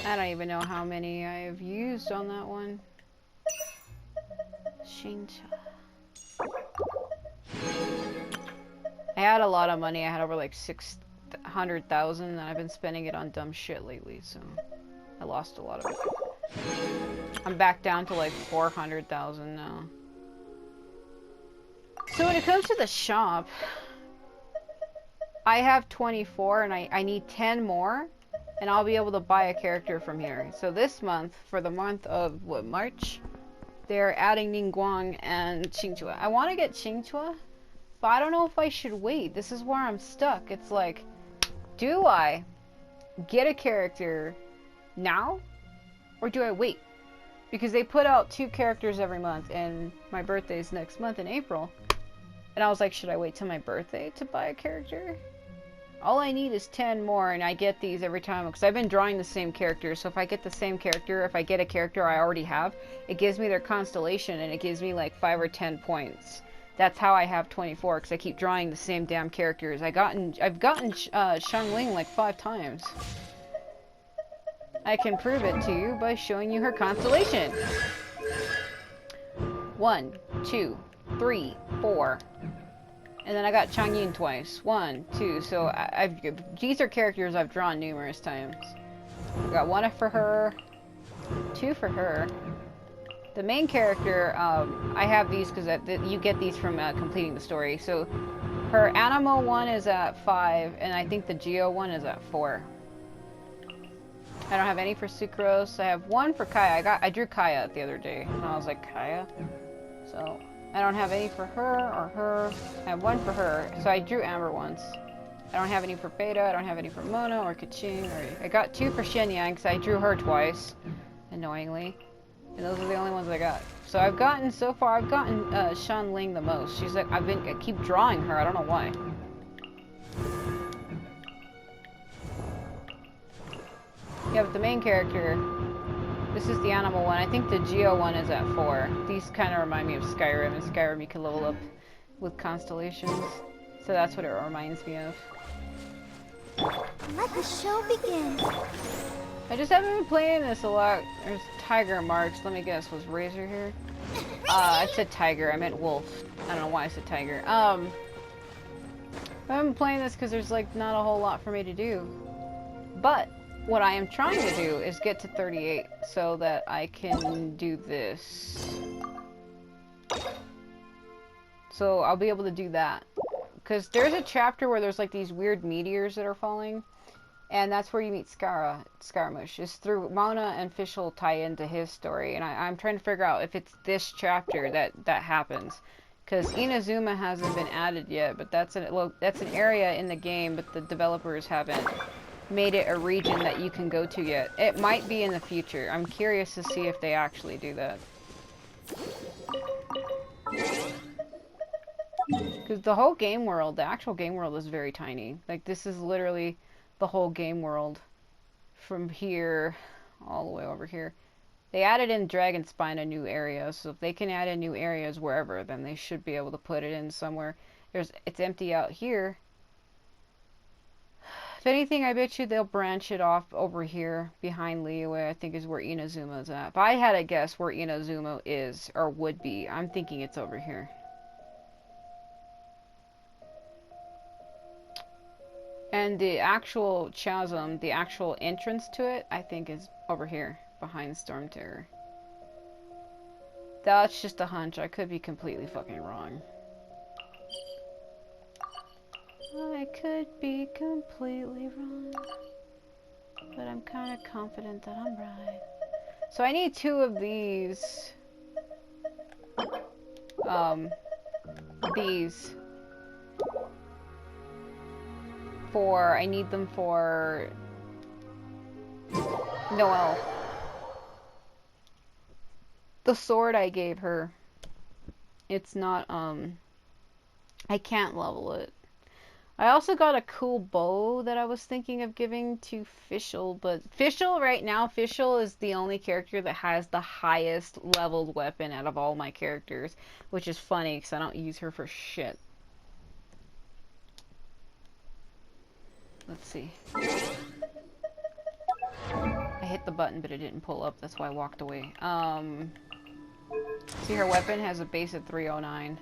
Speaker 1: I don't even know how many I've used on that one. Shincha. I had a lot of money. I had over like 600,000 and I've been spending it on dumb shit lately, so I lost a lot of it. I'm back down to like 400,000 now. So when it comes to the shop, I have 24 and I need 10 more and I'll be able to buy a character from here. So this month, for the month of, what, March? They're adding Ningguang and Qingchua. I want to get Qingchua But I don't know if I should wait. This is where I'm stuck. It's like, do I get a character now? Or do I wait? Because they put out 2 characters every month, and my birthday's next month in April. And I was like, should I wait till my birthday to buy a character? All I need is 10 more, and I get these every time, because I've been drawing the same character. So if I get the same character, if I get a character I already have, it gives me their constellation, and it gives me like 5 or 10 points. That's how I have 24, because I keep drawing the same damn characters. I've gotten Xiangling like 5 times. I can prove it to you by showing you her constellation. 1, 2, 3, 4. And then I got Changyin twice. 1, 2. So these are characters I've drawn numerous times. I got 1 for her, 2 for her. The main character, I have these because you get these from completing the story. So her Animo one is at 5, and I think the Geo one is at 4. I don't have any for Sucrose. I have 1 for Kaya. I drew Kaya the other day, and I was like, Kaya? So I don't have any for her or her. I have 1 for her. So I drew Amber once. I don't have any for Beta. I don't have any for Mona or Kaching. I got 2 for Shenyang because I drew her twice, annoyingly. And those are the only ones I got. So I've gotten, so far, I've gotten Xiangling the most. She's like, I keep drawing her. I don't know why. Yeah, but the main character, this is the animal one. I think the Geo one is at 4. These kind of remind me of Skyrim. In Skyrim, you can level up with constellations. So that's what it reminds me of.
Speaker 2: Let the show begin.
Speaker 1: I just haven't been playing this a lot. There's Tiger Marks. Let me guess, was Razor here? I said Tiger. I meant Wolf. I don't know why I said Tiger. I haven't been playing this because there's like not a whole lot for me to do. But what I am trying to do is get to 38 so that I can do this. So I'll be able to do that. Because there's a chapter where there's like these weird meteors that are falling. And that's where you meet Scaramouche. It's through Mona and Fischl tie into his story. And I'm trying to figure out if it's this chapter that happens. Because Inazuma hasn't been added yet. But that's an area in the game, but the developers haven't made it a region that you can go to yet. It might be in the future. I'm curious to see if they actually do that. Because the whole game world, the actual game world is very tiny. Like, this is literally the whole game world from here all the way over here. They added in Dragonspine a new area, so if they can add in new areas wherever, then they should be able to put it in somewhere. It's empty out here. If anything, I bet you they'll branch it off over here behind Liyue, I think is where Inazuma's at. If I had to guess where Inazuma is, or would be, I'm thinking it's over here. And the actual chasm, the actual entrance to it, I think is over here, behind Storm Terror. That's just a hunch. I could be completely fucking wrong. I could be completely wrong. But I'm kind of confident that I'm right. So I need 2 of these. These. I need them for Noelle. The sword I gave her, it's not, I can't level it. I also got a cool bow that I was thinking of giving to Fischl, but Fischl right now, Fischl is the only character that has the highest leveled weapon out of all my characters, which is funny because I don't use her for shit. Let's see. I hit the button, but it didn't pull up. That's why I walked away. See, her weapon has a base of 309.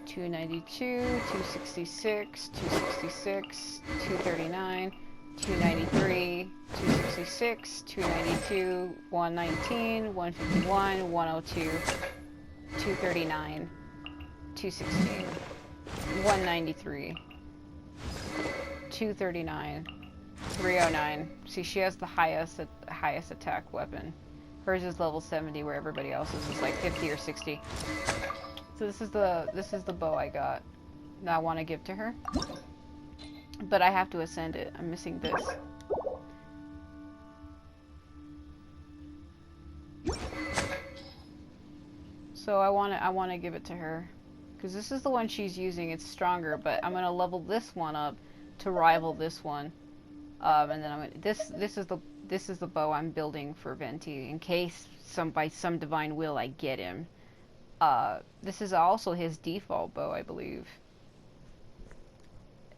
Speaker 1: 292, 266, 266, 239, 293, 266, 292, 119, 151, 102, 239, 216, 193. 239, 309. See, she has the highest attack weapon. Hers is level 70, where everybody else's is like 50 or 60. So this is the bow I got that I want to give to her. But I have to ascend it. I'm missing this. So I want to give it to her because this is the one she's using. It's stronger, but I'm gonna level this one up to rival this one. And then I'm gonna, this is the bow I'm building for Venti in case by some divine will I get him. This is also his default bow, I believe.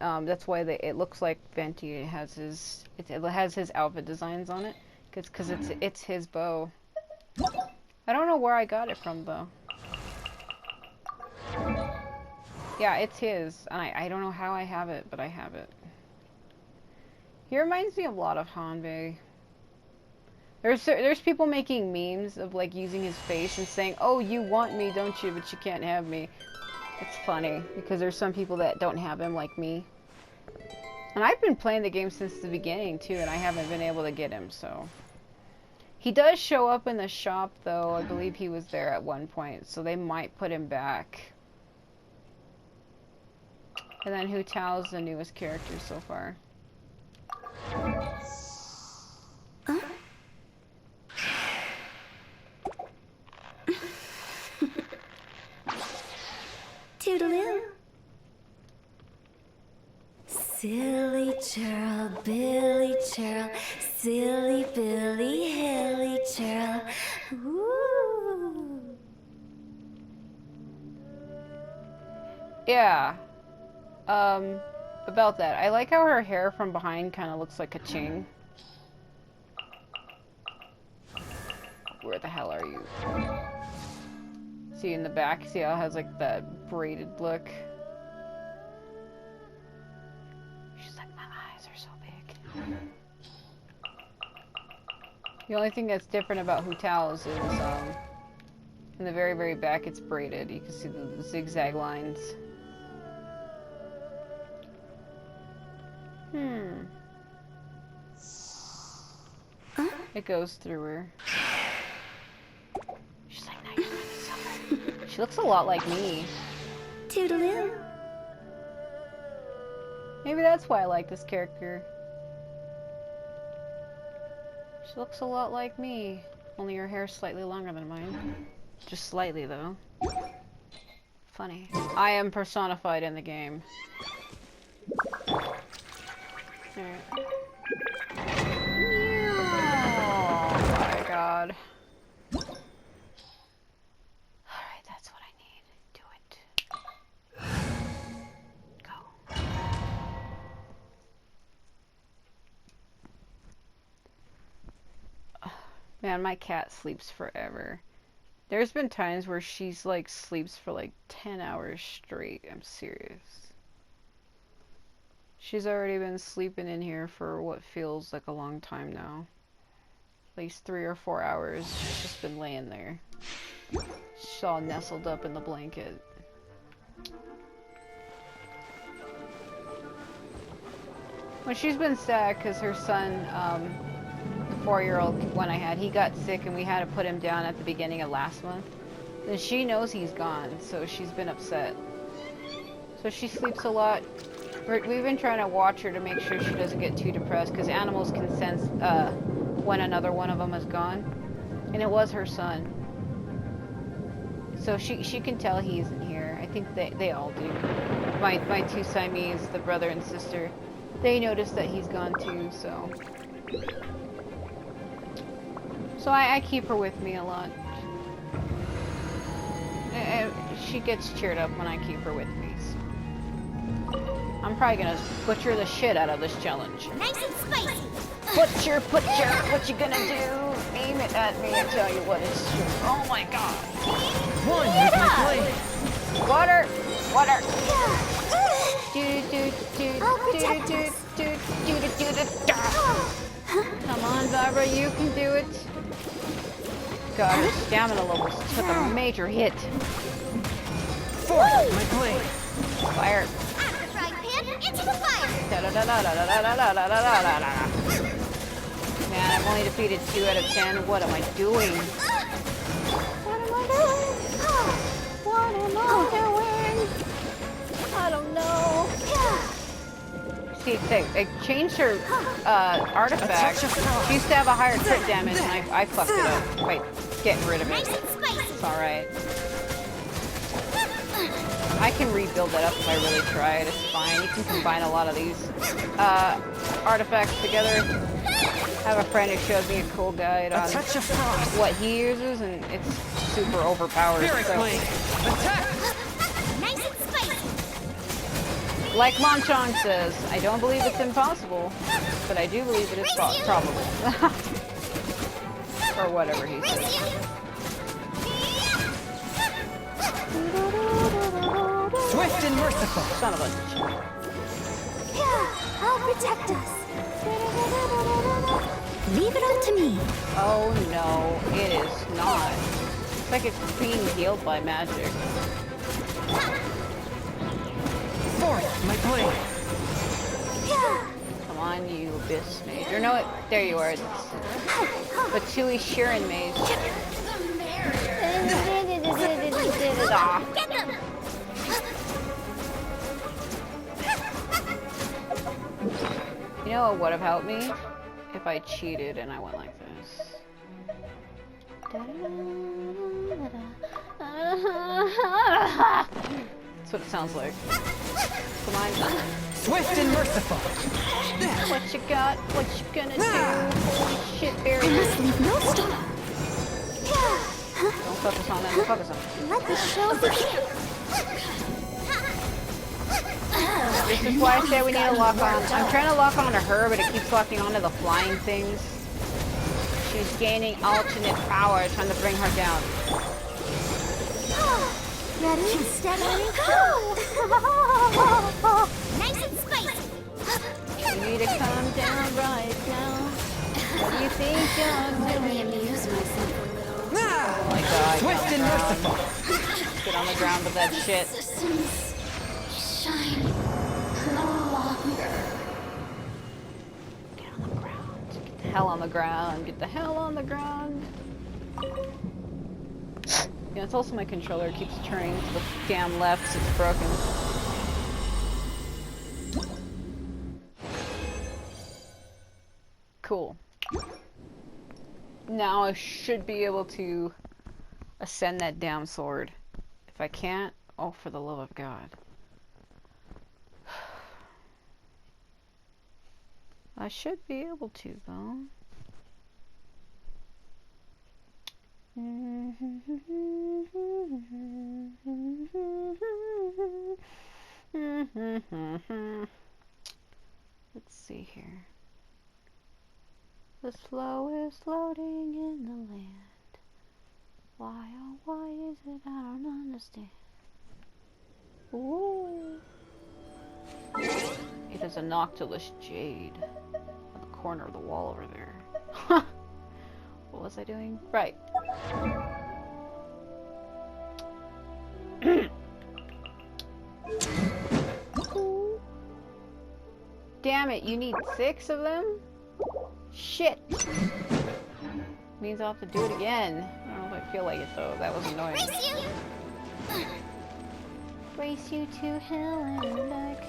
Speaker 1: That's why it looks like Venti has his outfit designs on it, because it's his bow. I don't know where I got it from though. Yeah, it's his, and I don't know how I have it, but I have it. He reminds me a lot of Hanbei. There's people making memes of like using his face and saying, "Oh, you want me, don't you? But you can't have me." It's funny because there's some people that don't have him like me. And I've been playing the game since the beginning too, and I haven't been able to get him, so. He does show up in the shop though. I believe he was there at one point, so they might put him back. And then Hu Tao's the newest character so far.
Speaker 2: Toodaloo. Silly churl, Billy churl, silly Billy, hilly churl. Ooh.
Speaker 1: Yeah. About that. I like how her hair from behind kind of looks like a ching. Where the hell are you? See in the back, see how it has like that braided look? She's like, my eyes are so big. The only thing that's different about Hu Tao's is, in the very, very back it's braided. You can see the zigzag lines. It goes through her. She's like, now you're summer. She looks a lot like me.
Speaker 2: Toodaloo.
Speaker 1: Maybe that's why I like this character. She looks a lot like me. Only her hair's slightly longer than mine. Just slightly, though. Funny. I am personified in the game. Alright. Oh my god. Alright, that's what I need. Do it. Go. Man, my cat sleeps forever. There's been times where she's like sleeps for like 10 hours straight. I'm serious. She's already been sleeping in here for what feels like a long time now. At least 3 or 4 hours. She's just been laying there. She's all nestled up in the blanket. Well, she's been sad because her son, the 4-year-old one I had, he got sick and we had to put him down at the beginning of last month. And she knows he's gone, so she's been upset. So she sleeps a lot. We've been trying to watch her to make sure she doesn't get too depressed, because animals can sense when another one of them is gone. And it was her son. So she can tell he isn't here. I think they all do. My two Siamese, the brother and sister, they notice that he's gone too, so. So I keep her with me a lot. She gets cheered up when I keep her with me, so. I'm probably gonna butcher the shit out of this challenge.
Speaker 2: Nice and spicy.
Speaker 1: Butcher, what you gonna do? Aim it at me and tell you what it's true. Oh my god.
Speaker 3: One with my blade.
Speaker 1: Water! Water! Come on, Barbara, you can do it. God, her stamina levels took a major hit.
Speaker 3: Four with my blade.
Speaker 1: Fire.
Speaker 2: Into the fire!
Speaker 1: Man, I've only defeated 2 out of 10. What am I doing?
Speaker 2: What am I doing?
Speaker 1: What am I doing? I don't know. See, they changed her artifact. She used to have a higher crit damage, and I fucked it up by getting rid of it. It's alright. I can rebuild that up if I really try it. It's fine. You can combine a lot of these artifacts together. I have a friend who showed me a cool guide on what he uses, and it's super overpowered. So.
Speaker 3: Attack!
Speaker 2: Nice and spicy.
Speaker 1: Like Monchong says, I don't believe it's impossible, but I do believe it is probable. Or whatever he says.
Speaker 3: Swift and merciful.
Speaker 1: Son of a...
Speaker 5: I'll protect us. Leave it up to me.
Speaker 1: Oh no, it is not. It's like it's being healed by magic.
Speaker 3: Forth, my blade.
Speaker 1: Come on, you abyss mage. Or no, there you are. It's Batui Shirin mage. Ah.
Speaker 2: Get them.
Speaker 1: You know what would have helped me? If I cheated and I went like this. That's what it sounds like. Come on.
Speaker 3: Swift and merciful.
Speaker 1: What you got? What you gonna do? Holy shit, Barry.
Speaker 5: Must leave no stone.
Speaker 1: Don't focus on them. Focus on them.
Speaker 5: Let the show begin.
Speaker 1: This is why I say we need to lock on. I'm trying to lock on to her, but it keeps locking onto the flying things. She's gaining alternate power, trying to bring her down.
Speaker 5: Ready, steady, go!
Speaker 2: Nice and spicy.
Speaker 1: You need to calm down right now. What do you think you're doing?
Speaker 5: Amuse myself a little.
Speaker 1: Oh my god.
Speaker 3: Swift and merciful.
Speaker 1: Get on the ground with that shit.
Speaker 5: Systems shine no longer.
Speaker 1: Get on the ground. Get the hell on the ground. Get the hell on the ground. Yeah, it's also my controller keeps turning to the damn left, so it's broken. Cool. Now I should be able to ascend that damn sword. If I can't, oh, for the love of God. I should be able to, though. Let's see here. The flow is floating in the land. Why, oh, why is it? I don't understand. Ooh. It is a Noctilus Jade at the corner of the wall over there. What was I doing? Right. Damn it, you need 6 of them? Shit. Means I'll have to do it again. I don't know if I feel like it though. That was annoying. Race you to hell and back.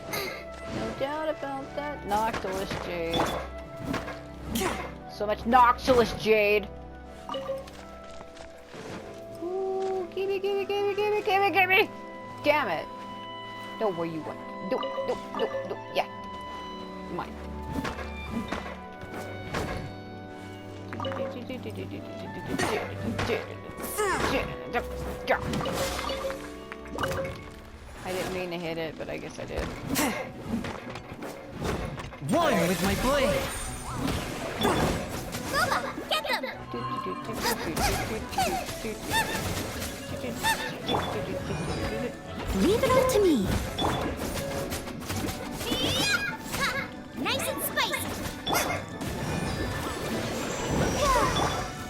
Speaker 1: No doubt about that. Noctilus Jade. So much Noctilus Jade. Ooh, gimme, gimme, gimme, gimme, gimme, gimme! Damn it. No, where you went. No, no, no, no. Yeah. Mine. I didn't mean to hit it, but I guess I did.
Speaker 3: One with my blade.
Speaker 2: Get them.
Speaker 5: Leave it up to me.
Speaker 2: Nice and spicy.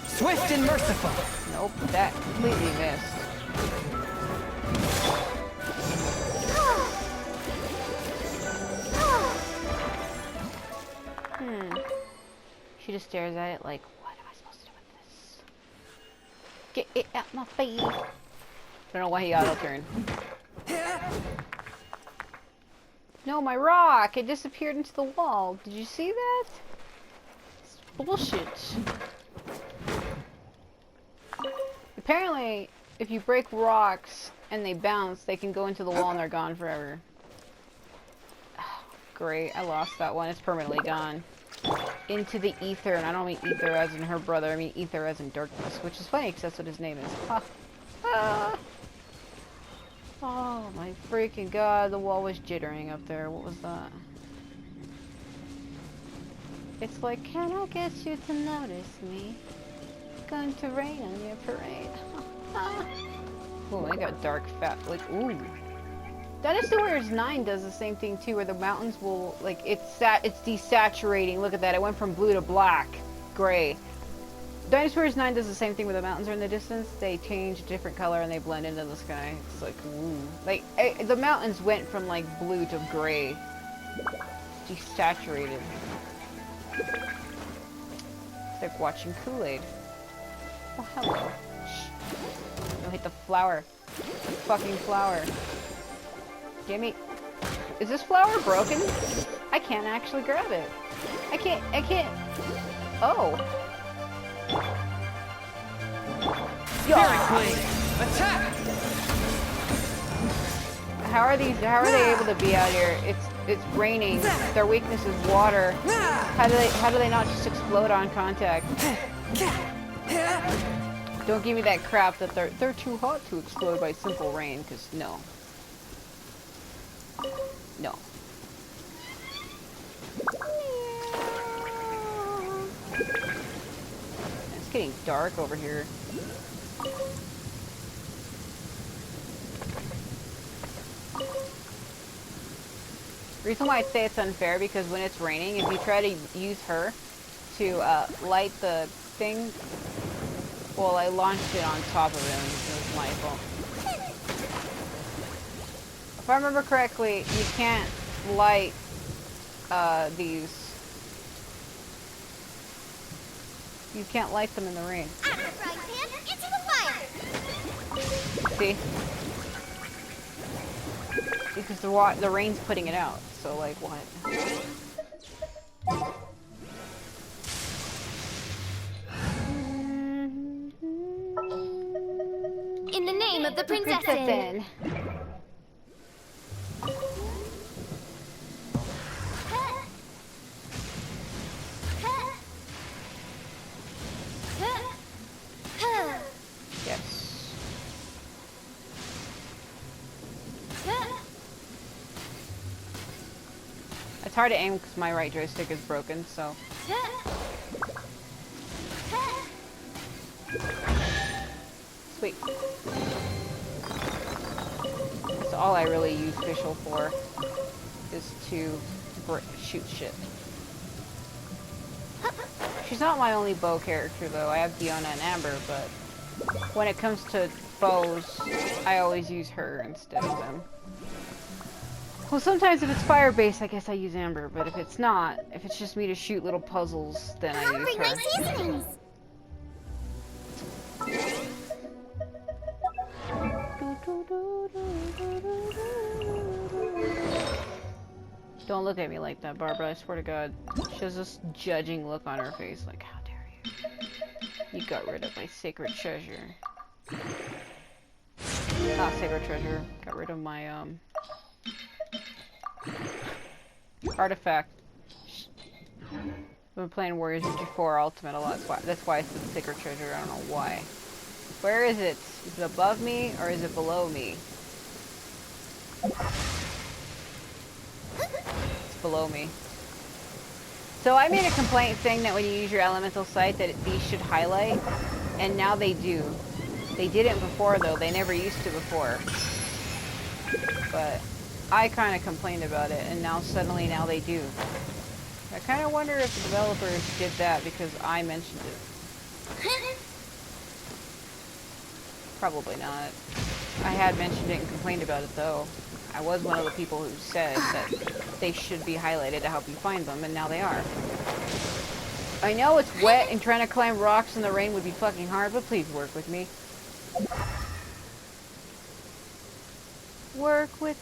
Speaker 3: Swift and merciful.
Speaker 1: Nope, that completely missed. She just stares at it like, what am I supposed to do with this? Get it out my face. don't know why he auto-turned. No, my rock! It disappeared into the wall. Did you see that? It's bullshit. Apparently, if you break rocks and they bounce, they can go into the wall and they're gone forever. Great, I lost that one. It's permanently gone. Into the ether, and I don't mean ether as in her brother, I mean ether as in darkness, which is funny because that's what his name is. Ha. Ah. Oh my freaking god, the wall was jittering up there. What was that? It's like, can I get you to notice me? Going to rain on your parade. Oh, I got dark fat, like, ooh. Dynasty Warriors 9 does the same thing too, where the mountains will, like, it's desaturating. Look at that, it went from blue to black, gray. Dynasty Warriors 9 does the same thing where the mountains are in the distance. They change a different color and they blend into the sky. It's like, ooh. Like, the mountains went from, like, blue to gray. Desaturated. It's like watching Kool-Aid. Oh, hello. Shh. Don't hit the flower. The fucking flower. Gimme. Is this flower broken? I can't actually grab it. I can't. Oh.
Speaker 3: Spirit Blade! Attack!
Speaker 1: How are they able to be out here? It's raining. Their weakness is water. How do they not just explode on contact? Don't give me that crap that they're too hot to explode by simple rain, because no. No. It's getting dark over here. The reason why I say it's unfair, because when it's raining, if you try to use her to light the thing, well, I launched it on top of him. It was my fault. If I remember correctly, you can't light these. You can't light them in the rain.
Speaker 2: Into the fire!
Speaker 1: See? Because the rain's putting it out. So, like, what?
Speaker 5: In the name of the princess.
Speaker 1: Yes. It's hard to aim because my right joystick is broken, so. Sweet. That's all I really use Fischl for, is to shoot shit. She's not my only bow character though. I have Fiona and Amber, but when it comes to bows, I always use her instead of them. Well, sometimes if it's fire-based, I guess I use Amber, but if it's not, if it's just me to shoot little puzzles, then I use her.
Speaker 2: My seasonings!
Speaker 1: Don't look at me like that, Barbara. I swear to God. She has this judging look on her face, like, how dare you? You got rid of my sacred treasure. Not sacred treasure. Got rid of my, artifact. I've been playing Warriors of G4 Ultimate a lot. That's why I said sacred treasure. I don't know why. Where is it? Is it above me or is it below me? It's below me. So I made a complaint saying that when you use your elemental sight that these should highlight, and now they do. They didn't before though. They never used to before. But I kind of complained about it, and now suddenly now they do. I kind of wonder if the developers did that because I mentioned it. Probably not. I had mentioned it and complained about it though. I was one of the people who said that they should be highlighted to help you find them, and now they are. I know it's wet and trying to climb rocks in the rain would be fucking hard, but please work with me. Work with